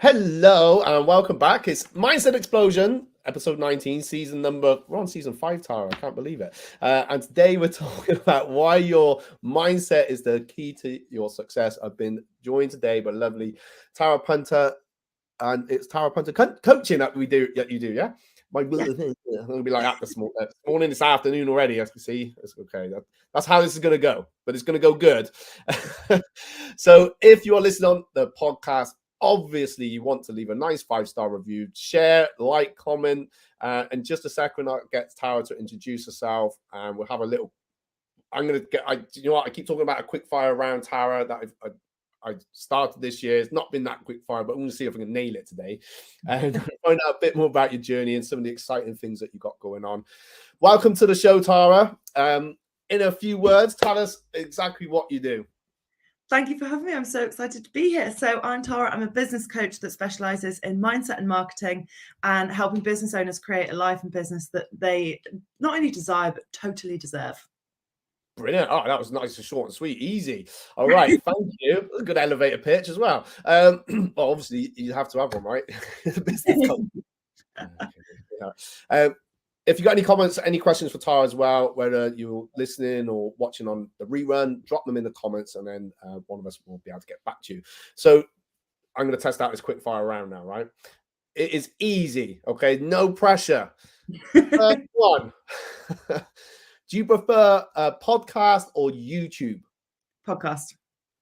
Hello and welcome back. It's Mindset Explosion, episode 19, we're on season 5, Tara. I can't believe it. And today we're talking about why your mindset is the key to your success. I've been joined today by lovely Tara Punter, and it's Tara Punter coaching that you do, yeah? I'm going to be like that this morning, this afternoon already, as you see. It's okay. That's how this is going to go, but it's going to go good. So if you are listening on the podcast, obviously you want to leave a nice 5-star review, share, like, comment, and just a second I'll get Tara to introduce herself, and we'll have a little. You know what? I keep talking about a quick fire round, Tara, that I started this year. It's not been that quick fire, but I'm going to see if I can nail it today and find out a bit more about your journey and some of the exciting things that you got going on. Welcome to the show, Tara. In a few words, tell us exactly what you do. Thank you for having me. I'm so excited to be here. So I'm Tara. I'm a business coach that specializes in mindset and marketing and helping business owners create a life and business that they not only desire, but totally deserve. Brilliant. Oh, that was nice and short and sweet. Easy. All right. Thank you. A good elevator pitch as well. Well, obviously, you have to have one, right? If you got any comments, any questions for Tara as well, whether you're listening or watching on the rerun, drop them in the comments, and then one of us will be able to get back to you. So I'm going to test out this quick fire round now, right? It is easy. Okay. No pressure. First one. Do you prefer a podcast or YouTube? Podcast.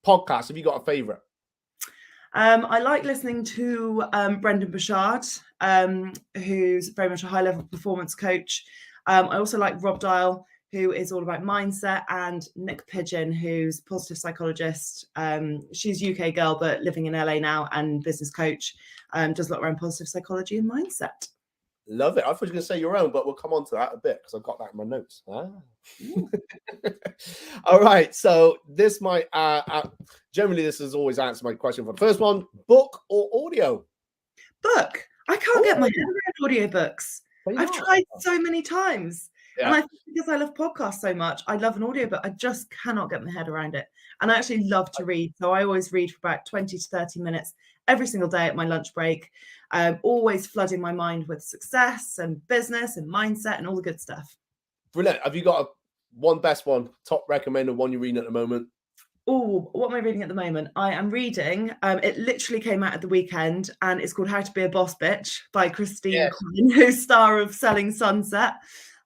Have you got a favorite? I like listening to Brendan Burchard, who's very much a high-level performance coach. I also like Rob Dial, who is all about mindset, and Nick Pigeon, who's a positive psychologist. She's UK girl, but living in LA now, and business coach. Does a lot around positive psychology and mindset. Love it. I thought you were going to say your own, but we'll come on to that a bit because I've got that in my notes. All right. So this might generally this has always answered my question for the first one: book or audio? Book. I can't get my head around audiobooks. I've tried so many times. Yeah. And I think because I love podcasts so much, I love an audiobook. I just cannot get my head around it. And I actually love to read. So I always read for about 20 to 30 minutes every single day at my lunch break. Always flooding my mind with success and business and mindset and all the good stuff. Brilliant. Have you got one best one, top recommended one you're reading at the moment? Oh, what am I reading at the moment? I am reading, it literally came out at the weekend, and it's called How to Be a Boss Bitch by Christine Quinn, who's star of Selling Sunset.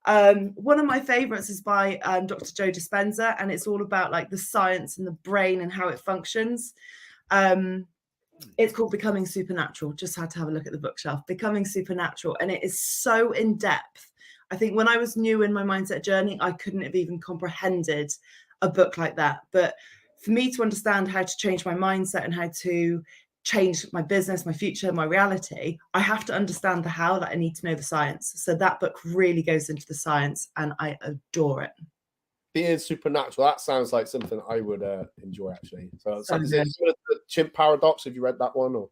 One of my favorites is by Dr. Joe Dispenza, and it's all about like the science and the brain and how it functions. It's called Becoming Supernatural. Just had to have a look at the bookshelf. Becoming Supernatural, and it is so in depth. I think when I was new in my mindset journey, I couldn't have even comprehended a book like that. But for me to understand how to change my mindset and how to change my business, my future, my reality, I have to understand the how, that I need to know the science. So that book really goes into the science, and I adore it. Being supernatural, that sounds like something I would enjoy, actually. So is it the Chimp Paradox? Have you read that one? Or?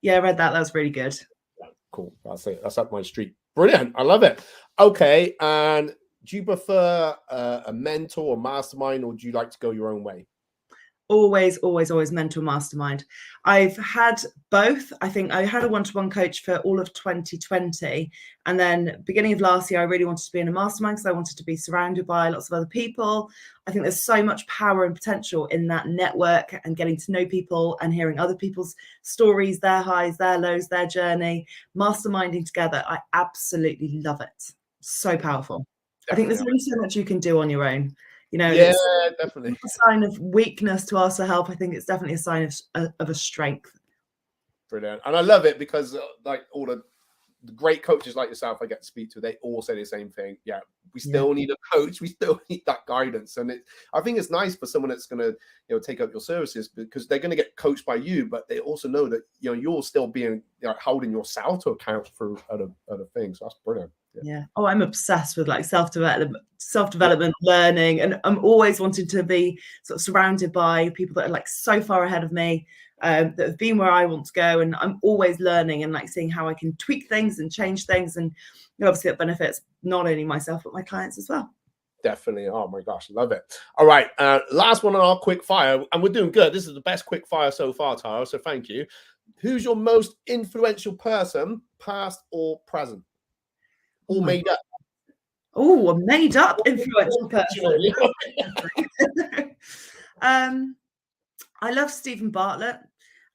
Yeah, I read that. That was really good. Yeah, cool. That's it. That's up my street. Brilliant. I love it. Okay. And do you prefer a mentor or mastermind, or do you like to go your own way? Always mentor mastermind. I've had both. I think I had a one-to-one coach for all of 2020. And then beginning of last year, I really wanted to be in a mastermind because I wanted to be surrounded by lots of other people. I think there's so much power and potential in that network and getting to know people and hearing other people's stories, their highs, their lows, their journey, masterminding together. I absolutely love it. So powerful. Definitely. I think there's only so much you can do on your own. You know, yeah, definitely. It's a sign of weakness to ask for help. I think it's definitely a sign of a strength. Brilliant. And I love it because like all the great coaches like yourself I get to speak to, they all say the same thing. Yeah, we still need a coach. We still need that guidance. And I think it's nice for someone that's going to, take up your services because they're going to get coached by you, but they also know that, you're still being holding yourself to account for other things. So that's brilliant. Yeah. Oh, I'm obsessed with like self-development, learning, and I'm always wanting to be sort of surrounded by people that are like so far ahead of me, that have been where I want to go, and I'm always learning and like seeing how I can tweak things and change things, and obviously it benefits not only myself but my clients as well. Definitely. Oh my gosh, love it. All right, last one on our quick fire, and we're doing good. This is the best quick fire so far, Tara. So thank you. who's your most influential person, past or present? All made up. Oh, a made up influential person. I love Stephen Bartlett.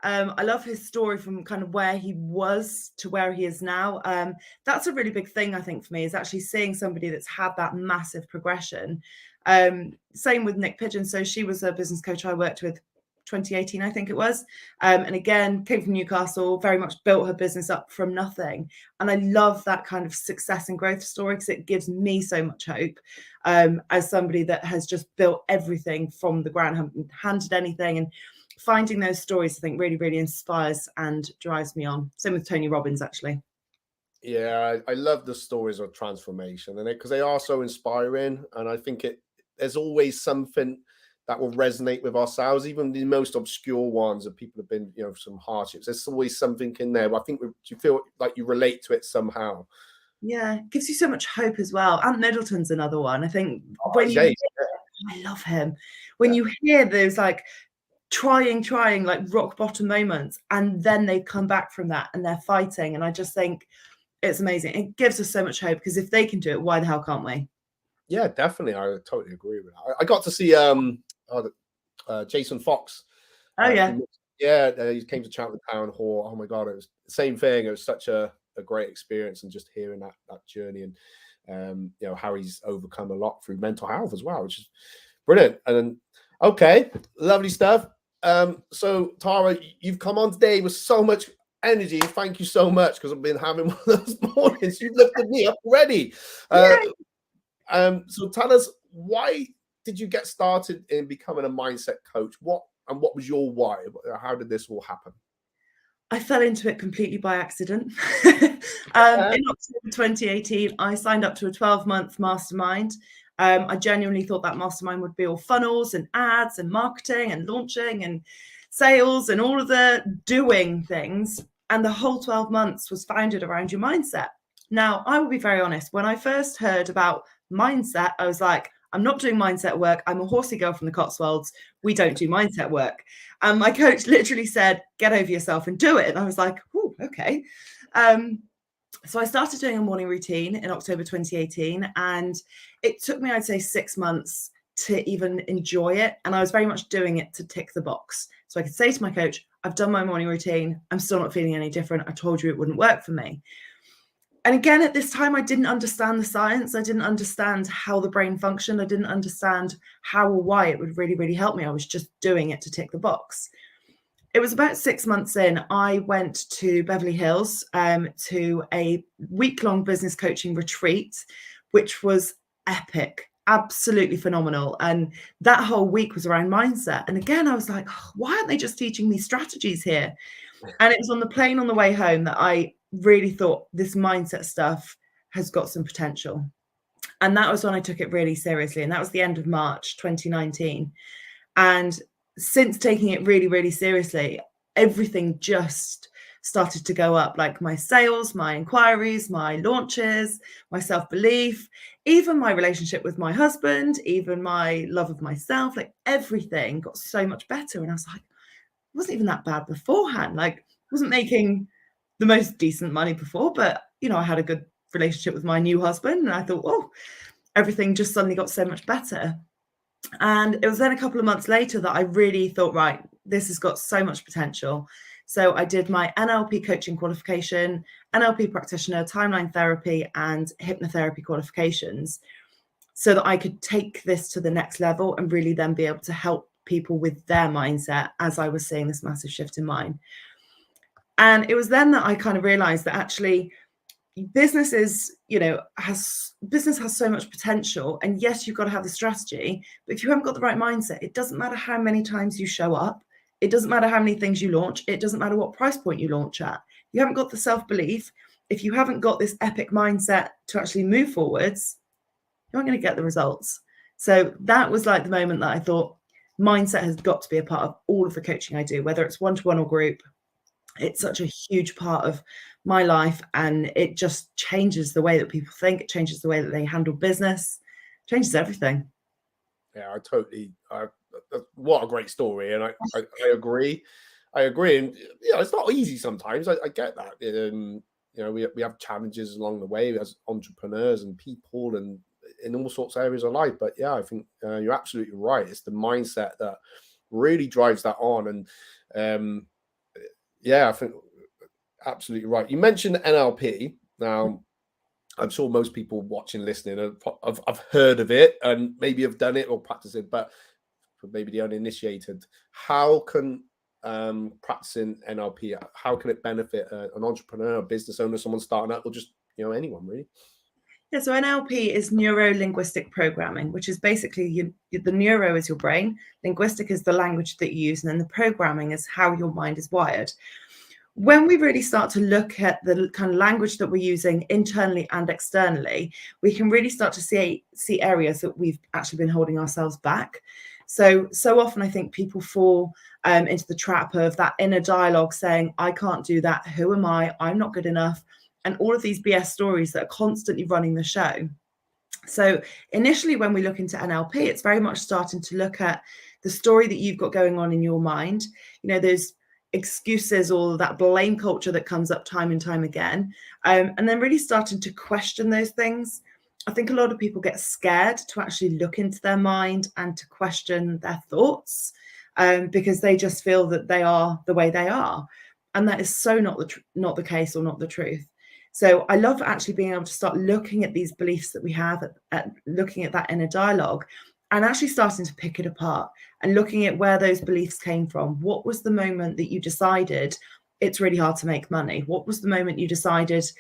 I love his story from kind of where he was to where he is now. That's a really big thing, I think, for me, is actually seeing somebody that's had that massive progression. Same with Nick Pigeon. So she was a business coach I worked with 2018, I think it was. And again, came from Newcastle, very much built her business up from nothing. And I love that kind of success and growth story because it gives me so much hope as somebody that has just built everything from the ground, haven't handed anything. And finding those stories, I think, really, really inspires and drives me on. Same with Tony Robbins, actually. Yeah, I love the stories of transformation, and because they are so inspiring. And I think there's always something that will resonate with ourselves, even the most obscure ones that people have been, some hardships. There's always something in there. I think you feel like you relate to it somehow. Yeah, it gives you so much hope as well. Ant Middleton's another one. I think I love him. When you hear those like trying like rock bottom moments, and then they come back from that and they're fighting, and I just think it's amazing. It gives us so much hope because if they can do it, why the hell can't we? Yeah, definitely. I totally agree with that. I got to see Jason Fox. Oh yeah. He came to Cheltenham Town Hall. Oh my God, it was the same thing. It was such a great experience, and just hearing that journey, and how he's overcome a lot through mental health as well, which is brilliant. And then, okay, lovely stuff. So Tara, you've come on today with so much energy. Thank you so much, because I've been having one of those mornings. You lifted me up already. So tell us, why did you get started in becoming a mindset coach? What was your why? How did this all happen? I fell into it completely by accident. In October 2018, I signed up to a 12-month mastermind. I genuinely thought that mastermind would be all funnels and ads and marketing and launching and sales and all of the doing things. And the whole 12 months was founded around your mindset. Now, I will be very honest. When I first heard about mindset, I was like, I'm not doing mindset work. I'm a horsey girl from the Cotswolds. We don't do mindset work. And my coach literally said, get over yourself and do it. And I was like, oh, okay. So I started doing a morning routine in October 2018. And it took me, I'd say, 6 months to even enjoy it. And I was very much doing it to tick the box. So I could say to my coach, I've done my morning routine. I'm still not feeling any different. I told you it wouldn't work for me. And again, at this time, I didn't understand the science. I didn't understand how the brain functioned. I didn't understand how or why it would really, really help me. I was just doing it to tick the box. It was about 6 months in, I went to Beverly Hills to a week-long business coaching retreat, which was epic, absolutely phenomenal. And that whole week was around mindset. And again, I was like, oh, why aren't they just teaching me strategies here? And it was on the plane on the way home that I really thought this mindset stuff has got some potential. And that was when I took it really seriously. And that was the end of March 2019. And since taking it really, really seriously, everything just started to go up, like my sales, my inquiries, my launches, my self-belief, even my relationship with my husband, even my love of myself, like everything got so much better. And I was like, it wasn't even that bad beforehand. Like, I wasn't making the most decent money before, but I had a good relationship with my new husband, and I thought, oh, everything just suddenly got so much better. And it was then a couple of months later that I really thought, right, this has got so much potential. So I did my NLP coaching qualification, NLP practitioner, timeline therapy, and hypnotherapy qualifications, so that I could take this to the next level and really then be able to help people with their mindset as I was seeing this massive shift in mine. And it was then that I kind of realized that actually business is, business has so much potential. And yes, you've got to have the strategy, but if you haven't got the right mindset, it doesn't matter how many times you show up. It doesn't matter how many things you launch. It doesn't matter what price point you launch at. You haven't got the self-belief. If you haven't got this epic mindset to actually move forwards, you aren't going to get the results. So that was like the moment that I thought mindset has got to be a part of all of the coaching I do, whether it's one-to-one or group. It's such a huge part of my life, and it just changes the way that people think. It changes the way that they handle business, changes everything. Yeah, I totally. What a great story, and I agree. I agree. And it's not easy sometimes. I get that. We have challenges along the way as entrepreneurs and people and in all sorts of areas of life. But yeah, I think you're absolutely right. It's the mindset that really drives that on. And I think absolutely right. You mentioned NLP. Now, I'm sure most people watching, listening, have heard of it and maybe have done it or practiced it, but for maybe the uninitiated, how can practicing NLP, how can it benefit an entrepreneur, a business owner, someone starting out, or just anyone really? Yeah, so NLP is Neuro-Linguistic Programming, which is basically the neuro is your brain, linguistic is the language that you use, and then the programming is how your mind is wired. When we really start to look at the kind of language that we're using internally and externally, we can really start to see areas that we've actually been holding ourselves back. So often I think people fall into the trap of that inner dialogue saying, I can't do that. Who am I? I'm not good enough. And all of these BS stories that are constantly running the show. So initially, when we look into NLP, it's very much starting to look at the story that you've got going on in your mind. There's excuses or that blame culture that comes up time and time again, and then really starting to question those things. I think a lot of people get scared to actually look into their mind and to question their thoughts because they just feel that they are the way they are, and that is so not the case or not the truth. So I love actually being able to start looking at these beliefs that we have, at looking at that inner dialogue, and actually starting to pick it apart and looking at where those beliefs came from. What was the moment that you decided it's really hard to make money? What was the moment you decided,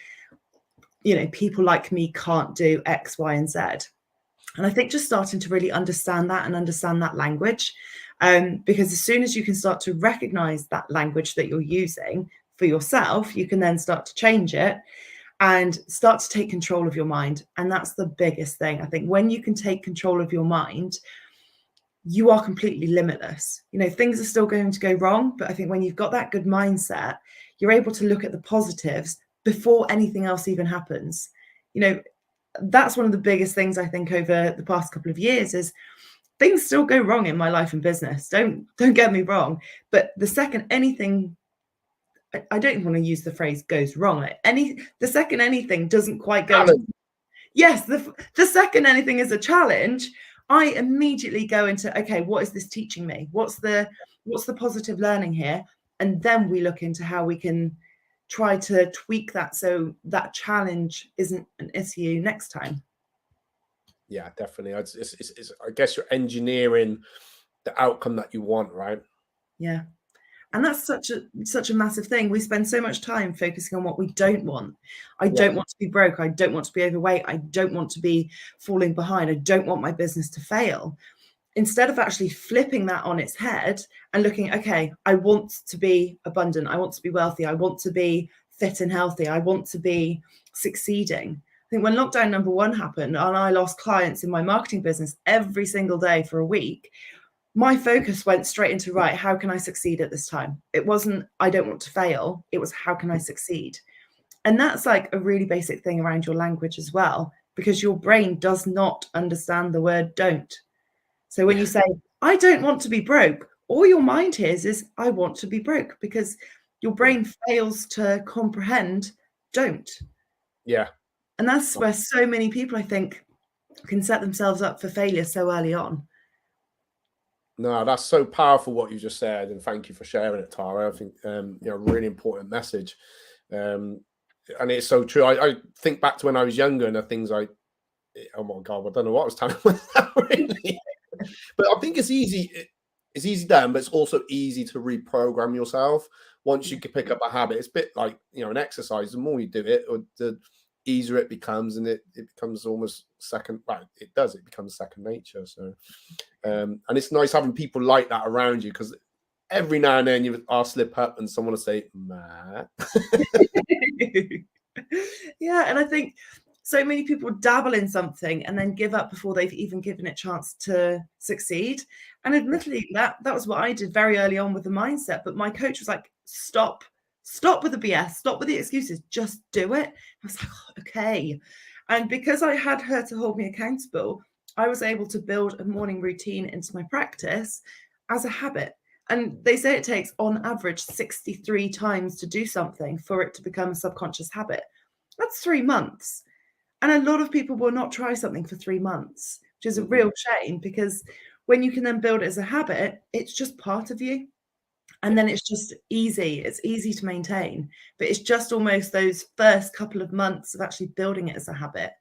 people like me can't do X, Y, and Z? And I think just starting to really understand that and understand that language, because as soon as you can start to recognize that language that you're using for yourself, you can then start to change it and start to take control of your mind. And that's the biggest thing. I think when you can take control of your mind, you are completely limitless. Things are still going to go wrong, but I think when you've got that good mindset, you're able to look at the positives before anything else even happens. That's one of the biggest things I think over the past couple of years is things still go wrong in my life and business. Don't get me wrong. But the second anything, I don't want to use the phrase goes wrong. The second anything doesn't quite go. Yes, the second anything is a challenge, I immediately go into, okay, what is this teaching me? What's the positive learning here? And then we look into how we can try to tweak that so that challenge isn't an issue next time. Yeah, definitely. I guess you're engineering the outcome that you want, right? Yeah. And that's such a massive thing. We spend so much time focusing on what we don't want. I don't want to be broke. I don't want to be overweight. I don't want to be falling behind. I don't want my business to fail. Instead of actually flipping that on its head and looking, okay, I want to be abundant. I want to be wealthy. I want to be fit and healthy. I want to be succeeding. I think when lockdown number 1 happened and I lost clients in my marketing business every single day for a week, my focus went straight into, right, how can I succeed at this time? It wasn't, I don't want to fail. It was, how can I succeed? And that's like a really basic thing around your language as well, because your brain does not understand the word don't. So when you say, I don't want to be broke, all your mind hears is, I want to be broke, because your brain fails to comprehend don't. Yeah. And that's where so many people, I think, can set themselves up for failure so early on. No, that's so powerful what you just said, and thank you for sharing it, Tara. I think really important message, and it's so true. I think back to when I was younger and the things oh my god, I don't know what I was telling myself really. But I think it's easy. It's easy done, but it's also easy to reprogram yourself once you can pick up a habit. It's a bit like an exercise. The more you do it, or the easier it becomes, and it becomes almost second. Right, it does. It becomes second nature. So, and it's nice having people like that around you, because every now and then I'll slip up and someone will say, "Matt." Yeah, and I think so many people dabble in something and then give up before they've even given it a chance to succeed. And admittedly, that was what I did very early on with the mindset. But my coach was like, stop with the BS, stop with the excuses, just do it. I was like, oh, okay. And because I had her to hold me accountable, I was able to build a morning routine into my practice as a habit. And they say it takes on average 63 times to do something for it to become a subconscious habit. That's 3 months. And a lot of people will not try something for 3 months, which is a real shame, because when you can then build it as a habit, it's just part of you. And then it's just easy. It's easy to maintain. But it's just almost those first couple of months of actually building it as a habit.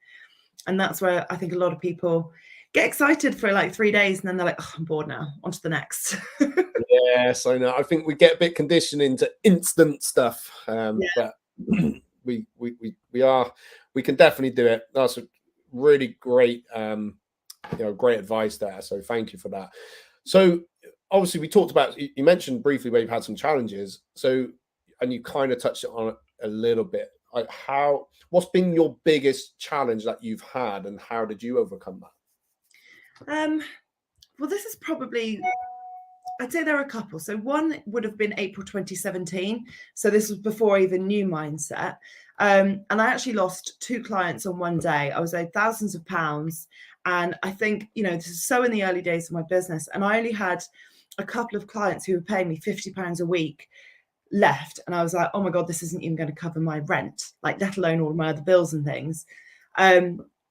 And that's where I think a lot of people get excited for like 3 days and then they're like, oh, I'm bored now, on to the next. Yes, I know. I think we get a bit conditioned into instant stuff, but we can definitely do it. That's a really great, great advice there. So thank you for that. So obviously we talked about, you mentioned briefly where you've had some challenges. So, and you kind of touched on it a little bit. Like what's been your biggest challenge that you've had, and how did you overcome that? Well, this is probably, I'd say there are a couple. So one would have been April 2017. So this was before I even knew mindset. And I actually lost 2 clients on one day. I was owed thousands of pounds. And I think, this is so in the early days of my business. And I only had a couple of clients who were paying me £50 a week left. And I was like, oh my God, this isn't even going to cover my rent, like let alone all my other bills and things.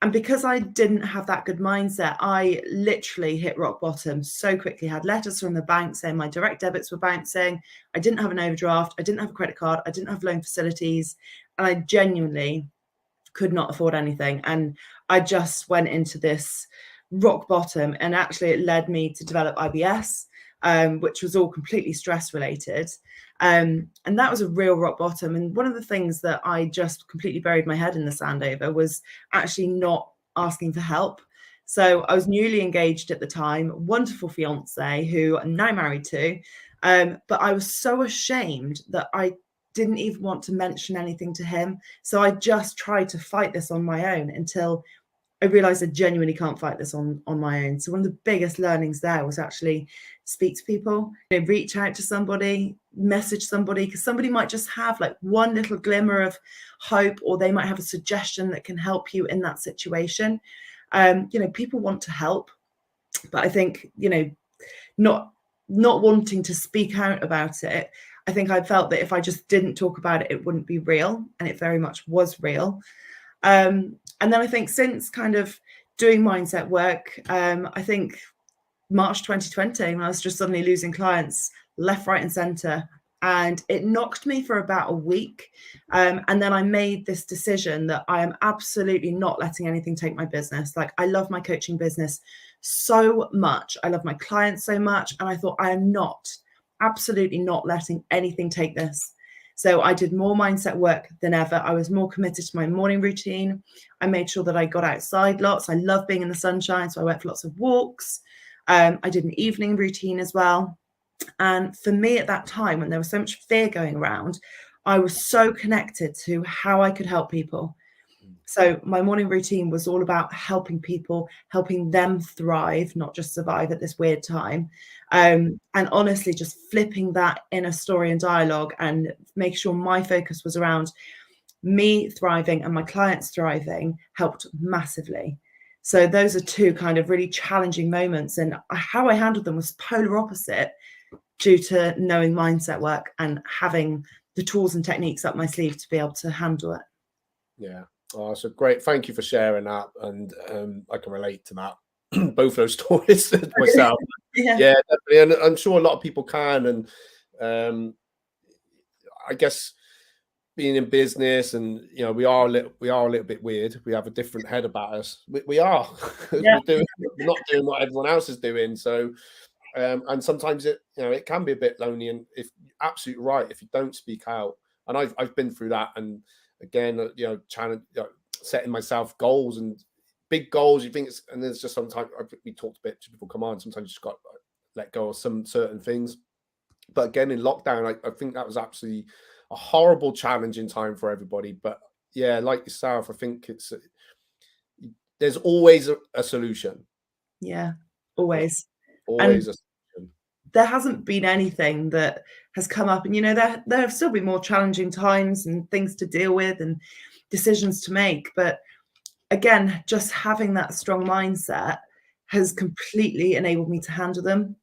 And because I didn't have that good mindset, I literally hit rock bottom so quickly. Had letters from the bank saying my direct debits were bouncing. I didn't have an overdraft. I didn't have a credit card. I didn't have loan facilities. And I genuinely could not afford anything. And I just went into this rock bottom. And actually it led me to develop IBS, which was all completely stress related. And that was a real rock bottom. And one of the things that I just completely buried my head in the sand over was actually not asking for help. So I was newly engaged at the time, wonderful fiance who I'm now married to. But I was so ashamed that I didn't even want to mention anything to him. So I just tried to fight this on my own until I realized I genuinely can't fight this on my own. So one of the biggest learnings there was actually speak to people, reach out to somebody, message somebody, because somebody might just have like one little glimmer of hope, or they might have a suggestion that can help you in that situation. People want to help, but I think, not wanting to speak out about it, I think I felt that if I just didn't talk about it, it wouldn't be real, and it very much was real. And then I think since kind of doing mindset work, I think March 2020, when I was just suddenly losing clients left, right, and center, and it knocked me for about a week. And then I made this decision that I am absolutely not letting anything take my business. Like, I love my coaching business so much. I love my clients so much. And I thought, I am absolutely not letting anything take this. So I did more mindset work than ever. I was more committed to my morning routine. I made sure that I got outside lots. I love being in the sunshine, so I went for lots of walks. I did an evening routine as well. And for me at that time, when there was so much fear going around, I was so connected to how I could help people. So my morning routine was all about helping people, helping them thrive, not just survive at this weird time. And honestly, just flipping that inner story and dialogue and make sure my focus was around me thriving and my clients thriving helped massively. So those are 2 kind of really challenging moments. And how I handled them was polar opposite due to knowing mindset work and having the tools and techniques up my sleeve to be able to handle it. Yeah. Oh, so great. Thank you for sharing that. And I can relate to that. Both those stories myself. Yeah, definitely. And I'm sure a lot of people can. And I guess being in business, and we are a little bit weird. We have a different head about us. We are. Yeah. we're not doing what everyone else is doing. So and sometimes it can be a bit lonely. And if absolutely right, if you don't speak out, and I've been through that. And again, trying to setting myself goals and big goals. You think and there's just sometimes we talked a bit to people come on. Sometimes you just got to let go of some certain things. But again, in lockdown, I think that was absolutely a horrible challenging time for everybody. But yeah, like yourself, I think there's always a solution. Yeah, always. Always a solution. There hasn't been anything that has come up, and there have still been more challenging times and things to deal with and decisions to make. But again, just having that strong mindset has completely enabled me to handle them.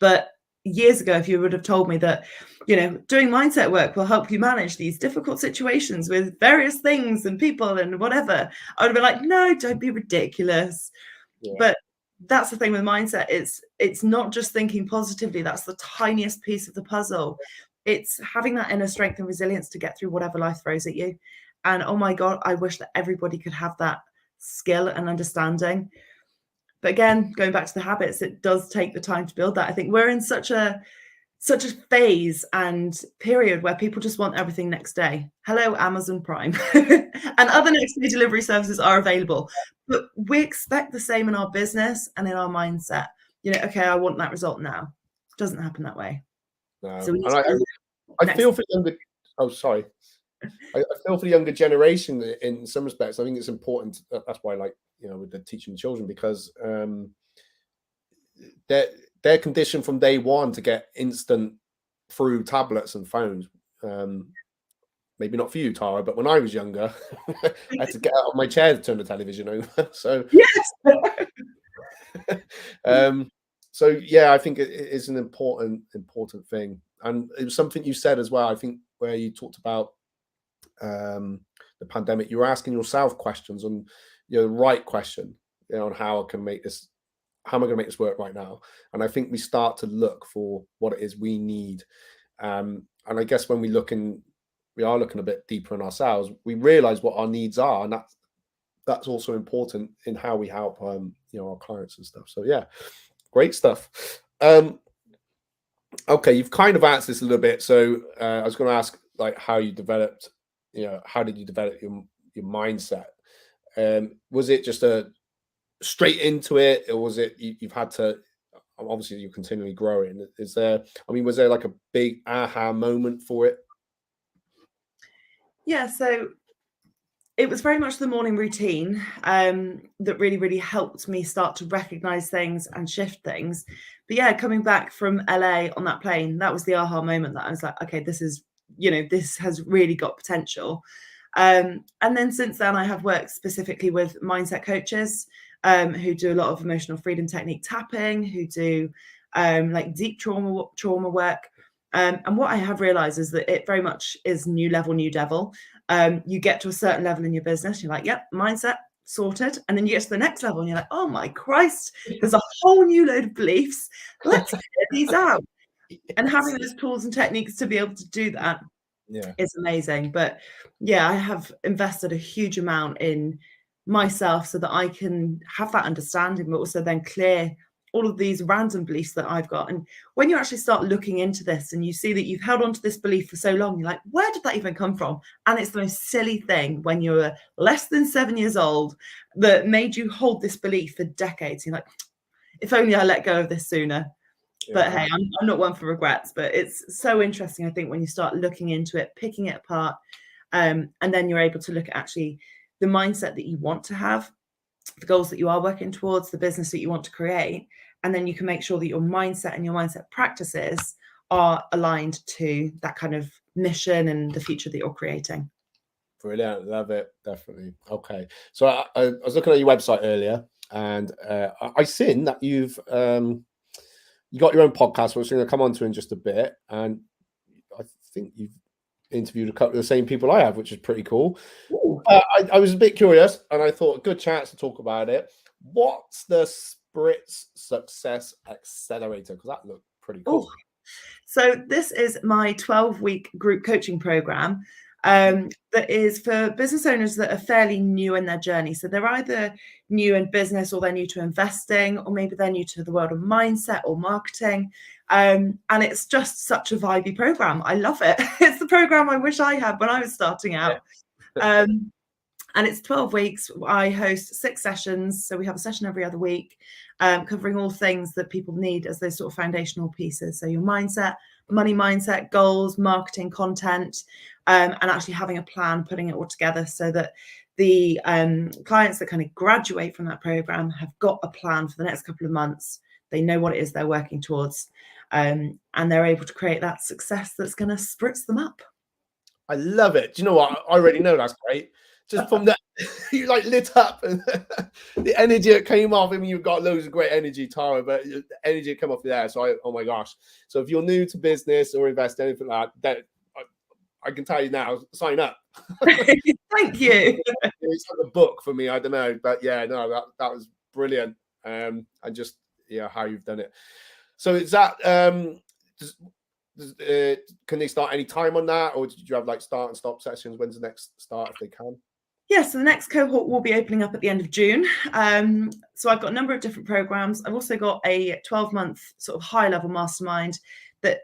But years ago, if you would have told me that, doing mindset work will help you manage these difficult situations with various things and people and whatever, I would have been like, no, don't be ridiculous. Yeah. But that's the thing with mindset. It's not just thinking positively. That's the tiniest piece of the puzzle. It's having that inner strength and resilience to get through whatever life throws at you. And oh my God, I wish that everybody could have that skill and understanding. But again, going back to the habits, it does take the time to build that. I think we're in such a phase and period where people just want everything next day. Hello, Amazon Prime. And other next day delivery services are available. But we expect the same in our business and in our mindset. Okay, I want that result now. It doesn't happen that way. No. So I feel for younger. Oh, sorry. I feel for the younger generation in some respects. I think it's important. That's why I like, with the teaching children, because they're conditioned from day one to get instant through tablets and phones. Maybe not for you, Tara, but when I was younger, I had to get out of my chair to turn the television over. So yes. So yeah, I think it is an important thing, and it was something you said as well. I think where you talked about the pandemic, you were asking yourself questions on, the right question, on how I can make this. How am I going to make this work right now? And I think we start to look for what it is we need. And I guess when we are looking a bit deeper in ourselves, we realize what our needs are. And that's also important in how we help, our clients and stuff. So yeah, great stuff. Okay. You've kind of answered this a little bit. So I was going to ask like how you developed, how did you develop your mindset? Was it just a straight into it, or was it you've had to, obviously you're continually growing? Was there like a big aha moment for it? Yeah, so it was very much the morning routine that really, really helped me start to recognize things and shift things. But yeah, coming back from LA on that plane, that was the aha moment that I was like, okay, this is, this has really got potential. And then since then, I have worked specifically with mindset coaches who do a lot of emotional freedom technique tapping, who do like deep trauma work. And what I have realized is that it very much is new level, new devil. You get to a certain level in your business, you're like, yep, mindset sorted. And then you get to the next level and you're like, oh my Christ, there's a whole new load of beliefs. Let's get these out. And having those tools and techniques to be able to do that is amazing. But yeah, I have invested a huge amount in myself so that I can have that understanding, but also then clear all of these random beliefs that I've got. And when you actually start looking into this and you see that you've held on to this belief for so long, you're like, where did that even come from? And it's the most silly thing when you're less than 7 years old that made you hold this belief for decades. You're like, if only I let go of this sooner. But hey, I'm not one for regrets, but it's so interesting, I think, when you start looking into it, picking it apart, and then you're able to look at actually the mindset that you want to have, the goals that you are working towards, the business that you want to create, and then you can make sure that your mindset and your mindset practices are aligned to that kind of mission and the future that you're creating. Brilliant. Love it. Definitely. Okay. So I was looking at your website earlier, and I seen that you've you got your own podcast, which we're going to come on to in just a bit. And I think you've interviewed a couple of the same people I have, which is pretty cool. I was a bit curious, and I thought a good chance to talk about it. What's the Spritz Success Accelerator? Because that looked pretty cool. Ooh. So this is my 12-week group coaching program that is for business owners that are fairly new in their journey. So they're either new in business, or they're new to investing, or maybe they're new to the world of mindset or marketing. And it's just such a vibey program. I love it. It's the program I wish I had when I was starting out. And it's 12 weeks. I host 6 sessions. So we have a session every other week, covering all things that people need as those sort of foundational pieces. So your mindset, money mindset, goals, marketing, content, and actually having a plan, putting it all together so that the clients that kind of graduate from that program have got a plan for the next couple of months. They know what it is they're working towards, and they're able to create that success that's going to spritz them up. I love it. Do you know what? I already know that's great. just from that, you like lit up, and the energy that came off. I mean, you've got loads of great energy, Tara, but the energy that came off there. So, oh my gosh. So, if you're new to business or invest anything like that, I can tell you now, sign up. Thank you. It's like a book for me. I don't know, but yeah, no, that was brilliant. And just how you've done it. So, is that can they start any time on that, or did you have like start and stop sessions? When's the next start if they can? Yes, so the next cohort will be opening up at the end of June. So I've got a number of different programs. I've also got a 12-month sort of high-level mastermind that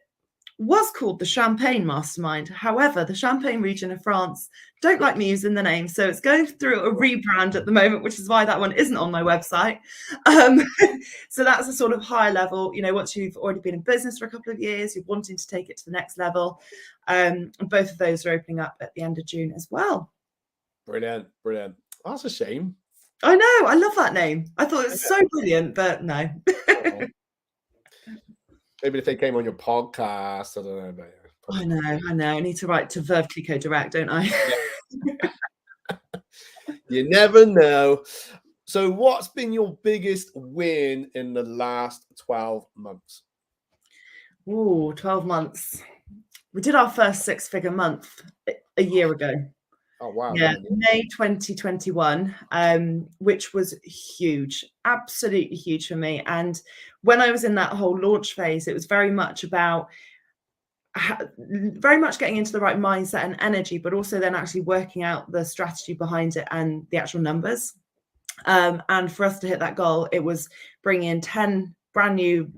was called the Champagne Mastermind. However, the Champagne region of France don't like me using the name, so it's going through a rebrand at the moment, which is why that one isn't on my website. So that's a sort of high level, once you've already been in business for a couple of years, you're wanting to take it to the next level. And both of those are opening up at the end of June as well. Brilliant. Oh, that's a shame. I know. I love that name. I thought it was so brilliant, but no. Maybe if they came on your podcast, I don't know. But I know. I need to write to Verve Clico Direct, don't I? You never know. So what's been your biggest win in the last 12 months? Oh, 12 months. We did our first 6-figure month a year ago. Oh, wow. Yeah, May 2021, which was huge, absolutely huge for me. And when I was in that whole launch phase, it was very much about getting into the right mindset and energy, but also then actually working out the strategy behind it and the actual numbers. And for us to hit that goal, it was bringing in 10 new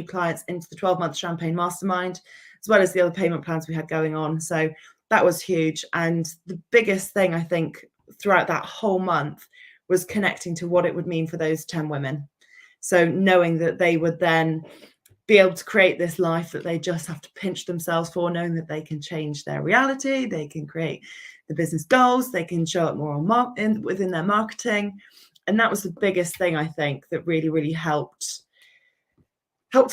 clients into the 12-month Champagne Mastermind, as well as the other payment plans we had going on. So that was huge. And the biggest thing, I think, throughout that whole month was connecting to what it would mean for those 10 women. So knowing that they would then be able to create this life that they just have to pinch themselves for, knowing that they can change their reality, they can create the business goals, they can show up more within their marketing. And that was the biggest thing, I think, that really, really helped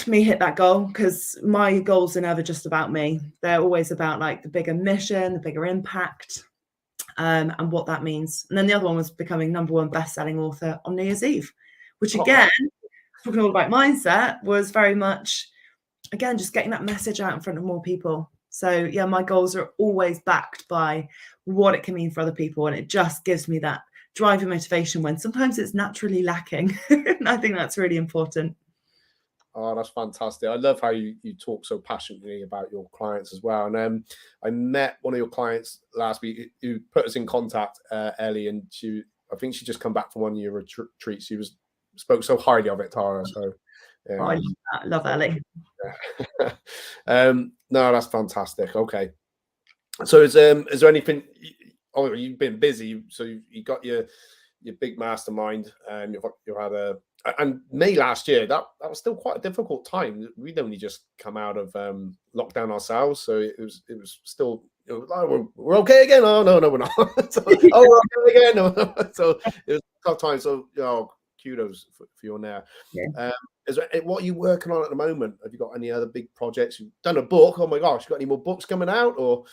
me hit that goal, because my goals are never just about me. They're always about like the bigger mission, the bigger impact, and what that means. And then the other one was becoming #1 best-selling author on New Year's Eve, which again, talking all about mindset, was very much, again, just getting that message out in front of more people. So yeah, my goals are always backed by what it can mean for other people. And it just gives me that drive and motivation when sometimes it's naturally lacking. And I think that's really important. Oh, that's fantastic. I love how you talk so passionately about your clients as well. And I met one of your clients last week who put us in contact, Ellie, and I think she just come back from one of your retreats. She spoke so highly of it, Tara. So I love Ellie. Yeah. No, that's fantastic. Okay. So is there anything? Oh, you've been busy. So you got your big mastermind, and you had and May last year, that was still quite a difficult time. We'd only just come out of lockdown ourselves, so it was still, oh, we're okay again. Oh no, we're not. So, oh, we're okay again. No. So it was a tough time. So kudos for you on there. Yeah. What are you working on at the moment? Have you got any other big projects? You've done a book. Oh my gosh, you got any more books coming out? Or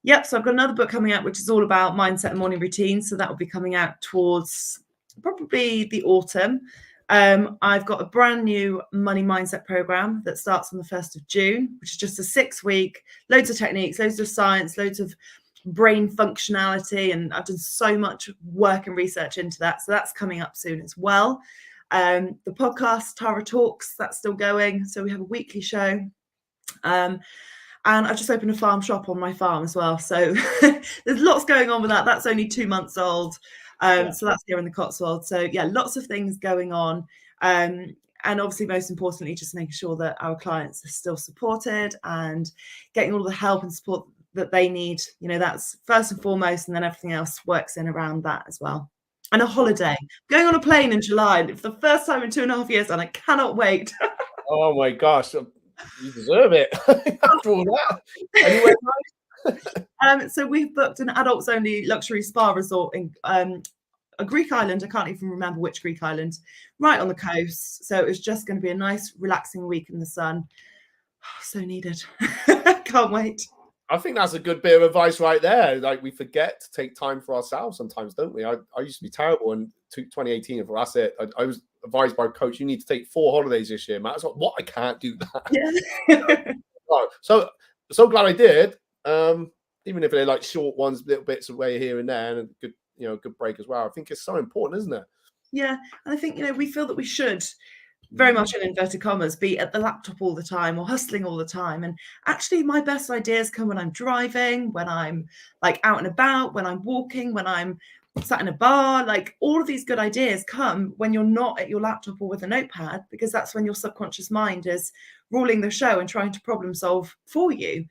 Yep, so I've got another book coming out, which is all about mindset and morning routines. So that will be coming out towards probably the autumn. I've got a brand new money mindset program that starts on the 1st of June, which is just a 6-week, loads of techniques, loads of science, loads of brain functionality. And I've done so much work and research into that. So that's coming up soon as well. The podcast, Tara Talks, that's still going. So we have a weekly show. And I've just opened a farm shop on my farm as well. So there's lots going on with that. That's only 2 months old. So that's here in the Cotswolds. So yeah, lots of things going on. And obviously, most importantly, just making sure that our clients are still supported and getting all the help and support that they need. That's first and foremost, and then everything else works in around that as well. And a holiday. Going on a plane in July for the first time in 2.5 years, and I cannot wait. Oh my gosh. You deserve it. After all that. Anyway, so we've booked an adults only luxury spa resort in a Greek island. I can't even remember which Greek island, right on the coast. So it's just going to be a nice, relaxing week in the sun. Oh, so needed. Can't wait. I think that's a good bit of advice right there. Like, we forget to take time for ourselves sometimes, don't we? I used to be terrible in 2018. For that's it. I was advised by a coach, you need to take 4 holidays this year, man. I was like, what? I can't do that. Yeah. So glad I did. Even if they're like short ones, little bits away here and there, and a good, good break as well. I think it's so important, isn't it? Yeah. And I think, we feel that we should, very much in inverted commas, be at the laptop all the time or hustling all the time. And actually, my best ideas come when I'm driving, when I'm like out and about, when I'm walking, when I'm sat in a bar. Like, all of these good ideas come when you're not at your laptop or with a notepad, because that's when your subconscious mind is ruling the show and trying to problem solve for you.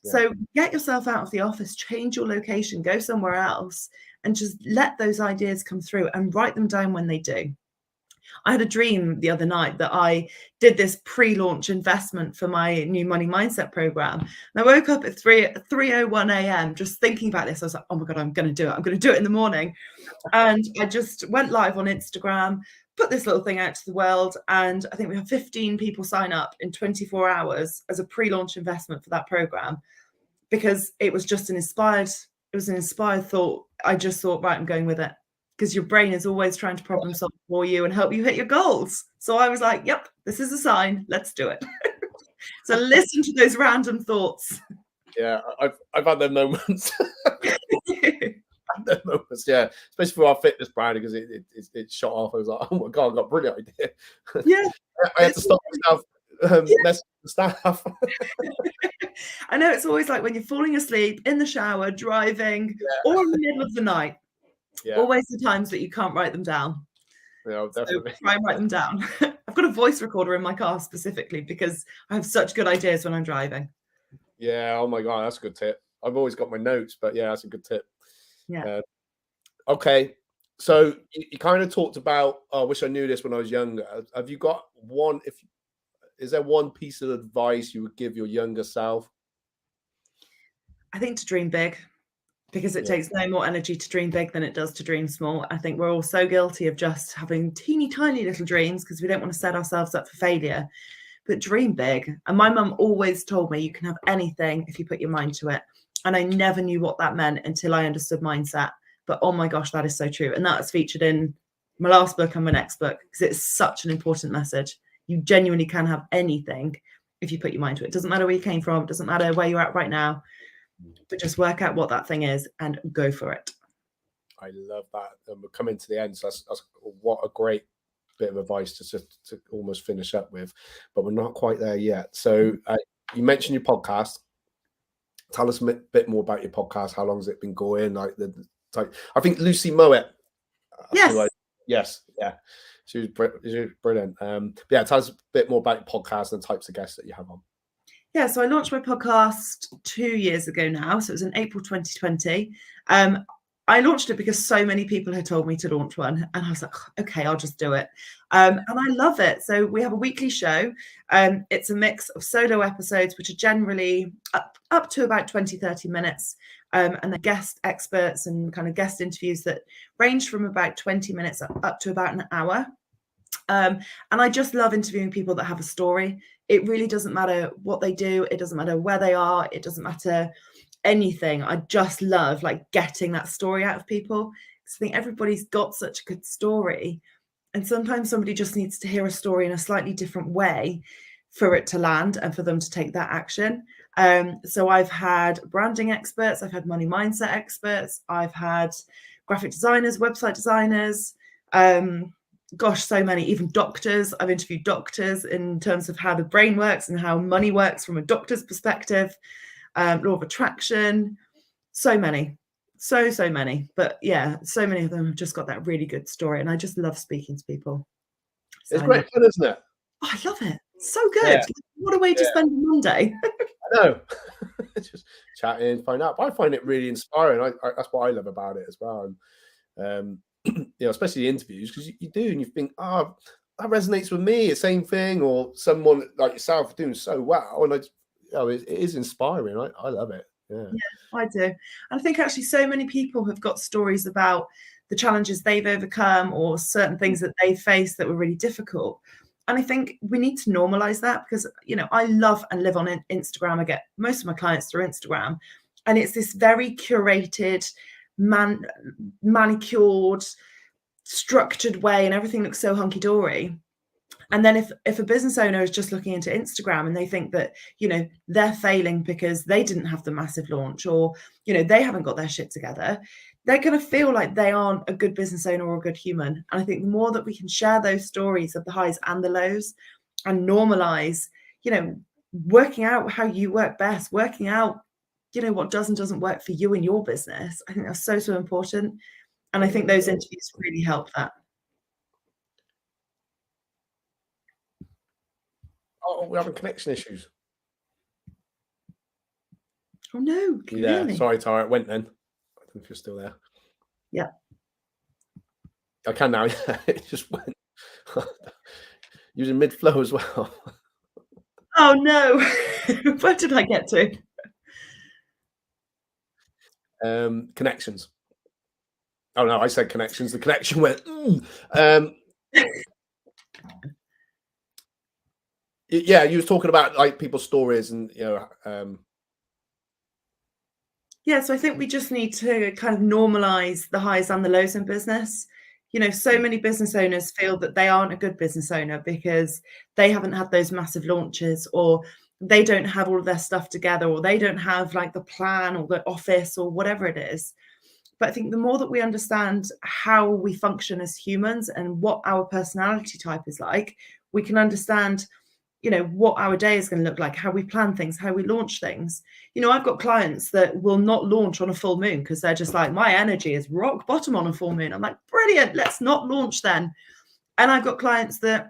Yeah. So get yourself out of the office, change your location, go somewhere else, and just let those ideas come through and write them down when they do. I had a dream the other night that I did this pre-launch investment for my new money mindset program. And I woke up at 3:01 a.m. just thinking about this. I was like, oh my God, I'm going to do it. I'm going to do it in the morning. And I just went live on Instagram, put this little thing out to the world. And I think we had 15 people sign up in 24 hours as a pre-launch investment for that program, because it was just an inspired thought. I just thought, right, I'm going with it. Because your brain is always trying to problem solve for you and help you hit your goals. So I was like, yep, this is a sign. Let's do it. So listen to those random thoughts. Yeah, I've had them moments. Yeah, especially for our fitness brand, because it shot off. I was like, oh my God, I've got a brilliant idea. Yeah. I had to stop myself messing with the staff. I know, it's always like when you're falling asleep, in the shower, driving, or in the middle of the night. Yeah. Always the times that you can't write them down. Yeah, definitely. So try and write them down. I've got a voice recorder in my car specifically because I have such good ideas when I'm driving. Yeah. Oh my God, that's a good tip. I've always got my notes, but yeah, that's a good tip. Yeah. Okay. So you kind of talked about, I wish I knew this when I was younger. Have you got one? Is there one piece of advice you would give your younger self? I think to dream big. Because it takes no more energy to dream big than it does to dream small. I think we're all so guilty of just having teeny tiny little dreams because we don't want to set ourselves up for failure. But dream big. And my mum always told me you can have anything if you put your mind to it. And I never knew what that meant until I understood mindset. But oh my gosh, that is so true. And that's featured in my last book and my next book, because it's such an important message. You genuinely can have anything if you put your mind to it. It doesn't matter where you came from. It doesn't matter where you're at right now. But just work out what that thing is and go for it. I love that. And we're coming to the end. So that's what a great bit of advice to almost finish up with. But we're not quite there yet. So you mentioned your podcast. Tell us a bit more about your podcast. How long has it been going? I think Lucy Moet. Yes. Yes. Yeah. She was brilliant. Yeah. Tell us a bit more about your podcast and the types of guests that you have on. Yeah, so I launched my podcast 2 years ago now. So it was in April 2020. I launched it because so many people had told me to launch one. And I was like, okay, I'll just do it. And I love it. So we have a weekly show. It's a mix of solo episodes, which are generally up to about 20, 30 minutes. And the guest experts and kind of guest interviews that range from about 20 minutes up to about an hour. And I just love interviewing people that have a story. It really doesn't matter what they do. It doesn't matter where they are. It doesn't matter anything. I just love like getting that story out of people. Because I think everybody's got such a good story. And sometimes somebody just needs to hear a story in a slightly different way for it to land and for them to take that action. So I've had branding experts. I've had money mindset experts. I've had graphic designers, website designers, gosh, so many, even doctors. I've interviewed doctors in terms of how the brain works and how money works from a doctor's perspective, law of attraction, so many, so many. But yeah, so many of them have just got that really good story. And I just love speaking to people. So it's great fun, isn't it? Oh, I love it. So good. Yeah. What a way to spend a Monday. I know. Just chatting, find out. But I find it really inspiring. That's what I love about it as well. And, especially the interviews, because you do, and you think, oh, that resonates with me, the same thing, or someone like yourself doing so well, and it is inspiring. I love it. Yeah, I do. And I think actually so many people have got stories about the challenges they've overcome or certain things that they faced that were really difficult. And I think we need to normalize that because, you know, I love and live on Instagram. I get most of my clients through Instagram, and it's this very curated, manicured, structured way, and everything looks so hunky-dory. And then if a business owner is just looking into Instagram and they think that, you know, they're failing because they didn't have the massive launch, or, you know, they haven't got their shit together, they're going to feel like they aren't a good business owner or a good human. And I think the more that we can share those stories of the highs and the lows and normalize, you know, working out how you work best, working out, you know, what does and doesn't work for you in your business, I think that's so, so important. And I think those interviews really help that. Oh, we're having connection issues. Oh no! Yeah, sorry, Tara, it went then. I don't know if you're still there. Yeah, I can now. Yeah, it just went. Using mid-flow as well. Oh no! Where did I get to? Connections. Oh no, I said connections. The connection went. Yeah, you was talking about like people's stories and, you know. Yeah, so I think we just need to kind of normalize the highs and the lows in business. You know, so many business owners feel that they aren't a good business owner because they haven't had those massive launches, or they don't have all of their stuff together, or they don't have like the plan or the office or whatever it is. But I think the more that we understand how we function as humans and what our personality type is like, we can understand, you know, what our day is going to look like, how we plan things, how we launch things. You know, I've got clients that will not launch on a full moon because they're just like, my energy is rock bottom on a full moon. I'm like, brilliant, let's not launch then. And I've got clients that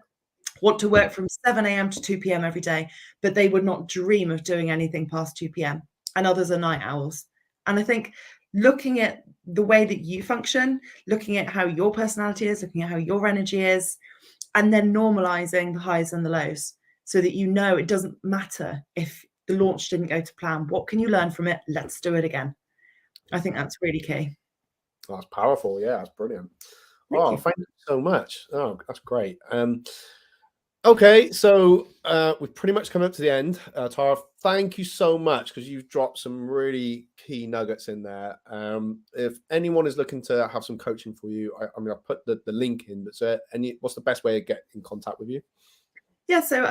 want to work from 7 a.m. to 2 p.m. every day, but they would not dream of doing anything past 2 p.m. And others are night owls. And I think looking at the way that you function, looking at how your personality is, looking at how your energy is, and then normalizing the highs and the lows so that, you know, it doesn't matter if the launch didn't go to plan. What can you learn from it? Let's do it again. I think that's really key. That's powerful. Yeah, that's brilliant. Thank you so much. Oh, that's great. Okay, so we've pretty much come up to the end. Tara, thank you so much because you've dropped some really key nuggets in there. If anyone is looking to have some coaching for you, I mean, I'll put the link in, but what's the best way to get in contact with you? Yeah, so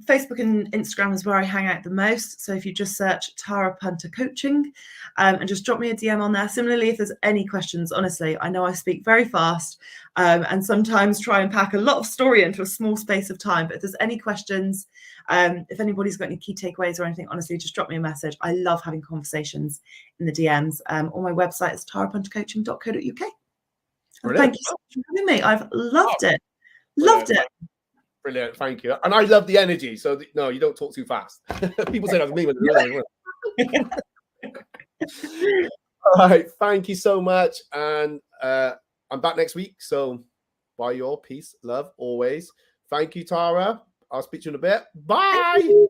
Facebook and Instagram is where I hang out the most. So if you just search Tara Punter Coaching and just drop me a DM on there. Similarly, if there's any questions, honestly, I know I speak very fast and sometimes try and pack a lot of story into a small space of time. But if there's any questions, if anybody's got any key takeaways or anything, honestly, just drop me a message. I love having conversations in the DMs. On my website is tarapuntercoaching.co.uk. Thank you so much for having me. I've loved it. Loved it. Brilliant, thank you. And I love the energy. So no, you don't talk too fast. People say that's me when they're All right, thank you so much. And I'm back next week. So by your peace, love, always. Thank you, Tara. I'll speak to you in a bit. Bye.